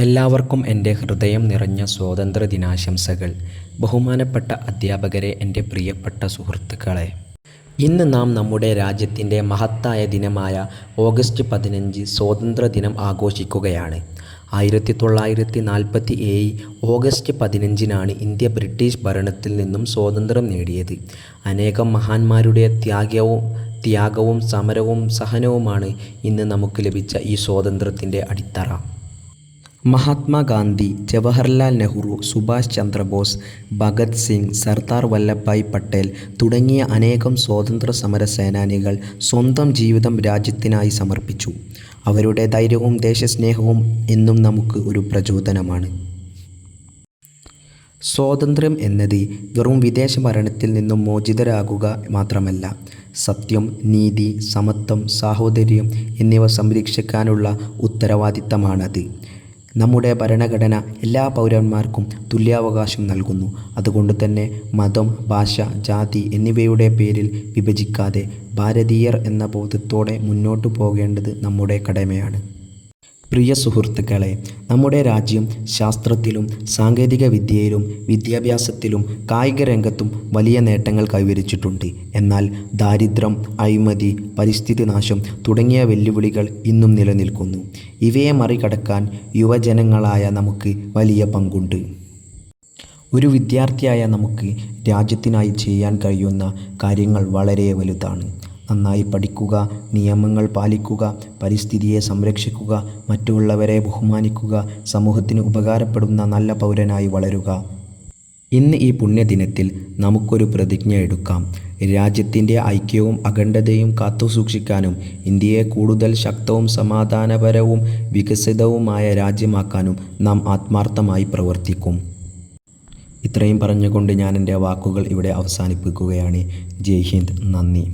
എല്ലാവർക്കും എൻ്റെ ഹൃദയം നിറഞ്ഞ സ്വാതന്ത്ര്യ ദിനാശംസകൾ. ബഹുമാനപ്പെട്ട അധ്യാപകരെ, എൻ്റെ പ്രിയപ്പെട്ട സുഹൃത്തുക്കളെ, ഇന്ന് നാം നമ്മുടെ രാജ്യത്തിൻ്റെ മഹത്തായ ദിനമായ ഓഗസ്റ്റ് 15 സ്വാതന്ത്ര്യദിനം ആഘോഷിക്കുകയാണ്. 1947 ഓഗസ്റ്റ് 15-നാണ് ഇന്ത്യ ബ്രിട്ടീഷ് ഭരണത്തിൽ നിന്നും സ്വാതന്ത്ര്യം നേടിയത്. അനേകം മഹാന്മാരുടെ ത്യാഗവും സമരവും സഹനവുമാണ് ഇന്ന് നമുക്ക് ലഭിച്ച ഈ സ്വാതന്ത്ര്യത്തിൻ്റെ അടിത്തറ. മഹാത്മാഗാന്ധി, ജവഹർലാൽ നെഹ്റു, സുഭാഷ് ചന്ദ്രബോസ്, ഭഗത് സിംഗ്, സർദാർ വല്ലഭായ് പട്ടേൽ തുടങ്ങിയ അനേകം സ്വാതന്ത്ര്യ സമര സേനാനികൾ സ്വന്തം ജീവിതം രാജ്യത്തിനായി സമർപ്പിച്ചു. അവരുടെ ധൈര്യവും ദേശസ്നേഹവും എന്നും നമുക്ക് ഒരു പ്രചോദനമാണ്. സ്വാതന്ത്ര്യം എന്നത് വെറും വിദേശ ഭരണത്തിൽ നിന്നും മോചിതരാകുക മാത്രമല്ല, സത്യം, നീതി, സമത്വം, സാഹോദര്യം എന്നിവ സംരക്ഷിക്കാനുള്ള ഉത്തരവാദിത്തമാണത്. നമ്മുടെ ഭരണഘടന എല്ലാ പൗരന്മാർക്കും തുല്യാവകാശം നൽകുന്നു. അതുകൊണ്ട് തന്നെ മതം, ഭാഷ, ജാതി എന്നിവയുടെ പേരിൽ വിഭജിക്കാതെ ഭാരതീയർ എന്ന ബോധത്തോടെ മുന്നോട്ടു പോകേണ്ടത് നമ്മുടെ കടമയാണ്. പ്രിയ സുഹൃത്തുക്കളെ, നമ്മുടെ രാജ്യം ശാസ്ത്രത്തിലും സാങ്കേതിക വിദ്യയിലും വിദ്യാഭ്യാസത്തിലും കായിക രംഗത്തും വലിയ നേട്ടങ്ങൾ കൈവരിച്ചിട്ടുണ്ട്. എന്നാൽ ദാരിദ്ര്യം, അഴിമതി, പരിസ്ഥിതി നാശം തുടങ്ങിയ വെല്ലുവിളികൾ ഇന്നും നിലനിൽക്കുന്നു. ഇവയെ മറികടക്കാൻ യുവജനങ്ങളായ നമുക്ക് വലിയ പങ്കുണ്ട്. ഒരു വിദ്യാർത്ഥിയായ നമുക്ക് രാജ്യത്തിനായി ചെയ്യാൻ കഴിയുന്ന കാര്യങ്ങൾ വളരെ വലുതാണ്. നന്നായി പഠിക്കുക, നിയമങ്ങൾ പാലിക്കുക, പരിസ്ഥിതിയെ സംരക്ഷിക്കുക, മറ്റുള്ളവരെ ബഹുമാനിക്കുക, സമൂഹത്തിന് ഉപകാരപ്പെടുന്ന നല്ല പൗരനായി വളരുക. ഇന്ന് ഈ പുണ്യദിനത്തിൽ നമുക്കൊരു പ്രതിജ്ഞ എടുക്കാം. രാജ്യത്തിൻ്റെ ഐക്യവും അഖണ്ഡതയും കാത്തുസൂക്ഷിക്കാനും ഇന്ത്യയെ കൂടുതൽ ശക്തവും സമാധാനപരവും വികസിതവുമായ രാജ്യമാക്കാനും നാം ആത്മാർത്ഥമായി പ്രവർത്തിക്കും. ഇത്രയും പറഞ്ഞുകൊണ്ട് ഞാൻ എൻ്റെ വാക്കുകൾ ഇവിടെ അവസാനിപ്പിക്കുകയാണ്. ജയ് ഹിന്ദ്. നന്ദി.